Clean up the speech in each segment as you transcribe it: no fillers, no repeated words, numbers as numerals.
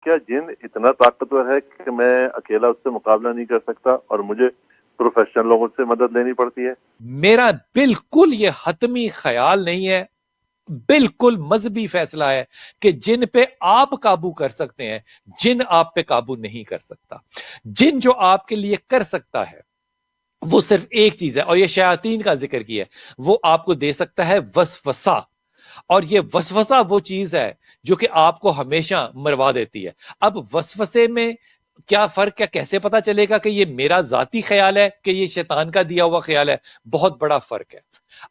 کیا جن اتنا طاقتور ہے کہ میں اکیلا اس سے مقابلہ نہیں کر سکتا اور مجھے پروفیشنل لوگوں سے مدد لینی پڑتی ہے؟ میرا بالکل یہ حتمی خیال نہیں ہے، بالکل مذہبی فیصلہ ہے کہ جن پہ آپ قابو کر سکتے ہیں، جن آپ پہ قابو نہیں کر سکتا۔ جن جو آپ کے لیے کر سکتا ہے وہ صرف ایک چیز ہے، اور یہ شیاطین کا ذکر کیا ہے، وہ آپ کو دے سکتا ہے وسوسہ، اور یہ وسوسہ وہ چیز ہے جو کہ آپ کو ہمیشہ مروا دیتی ہے۔ اب وسوسے میں کیا فرق ہے، کیسے پتا چلے گا کہ یہ میرا ذاتی خیال ہے کہ یہ شیطان کا دیا ہوا خیال ہے؟ بہت بڑا فرق ہے۔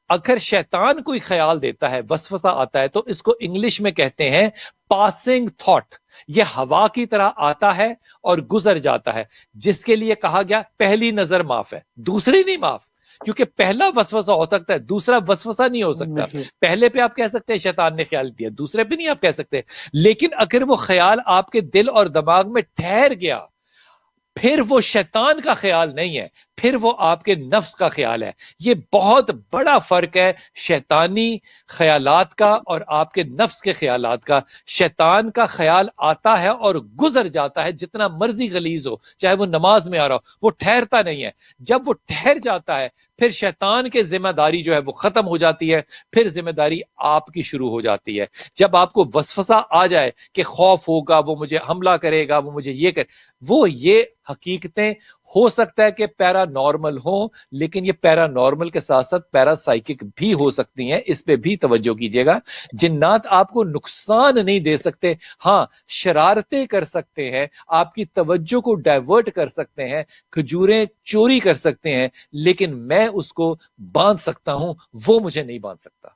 اگر شیطان کوئی خیال دیتا ہے، وسوسہ آتا ہے، تو اس کو انگلش میں کہتے ہیں پاسنگ تھاٹ۔ یہ ہوا کی طرح آتا ہے اور گزر جاتا ہے، جس کے لیے کہا گیا پہلی نظر معاف ہے، دوسری نہیں معاف، کیونکہ پہلا وسوسہ ہو سکتا ہے، دوسرا وسوسہ نہیں ہو سکتا۔ پہلے پہ آپ کہہ سکتے ہیں شیطان نے خیال دیا، دوسرے پہ نہیں آپ کہہ سکتے۔ لیکن اگر وہ خیال آپ کے دل اور دماغ میں ٹھہر گیا، پھر وہ شیطان کا خیال نہیں ہے، پھر وہ آپ کے نفس کا خیال ہے۔ یہ بہت بڑا فرق ہے شیطانی خیالات کا اور آپ کے نفس کے خیالات کا۔ شیطان کا خیال آتا ہے اور گزر جاتا ہے، جتنا مرضی غلیظ ہو، چاہے وہ نماز میں آ رہا ہو، وہ ٹھہرتا نہیں ہے۔ جب وہ ٹھہر جاتا ہے، پھر شیطان کے ذمہ داری جو ہے وہ ختم ہو جاتی ہے، پھر ذمہ داری آپ کی شروع ہو جاتی ہے۔ جب آپ کو وسوسہ آ جائے کہ خوف ہوگا، وہ مجھے حملہ کرے گا، وہ مجھے یہ وہ یہ حقیقتیں ہو سکتا ہے کہ پیرا نارمل ہوں، لیکن یہ پیرا نارمل کے ساتھ ساتھ پیرا سائیکک بھی ہو سکتی ہیں، اس پہ بھی توجہ کیجیے گا۔ جنات آپ کو نقصان نہیں دے سکتے، ہاں شرارتیں کر سکتے ہیں، آپ کی توجہ کو ڈائیورٹ کر سکتے ہیں، کھجوریں چوری کر سکتے ہیں، لیکن میں اس کو باندھ سکتا ہوں، وہ مجھے نہیں باندھ سکتا۔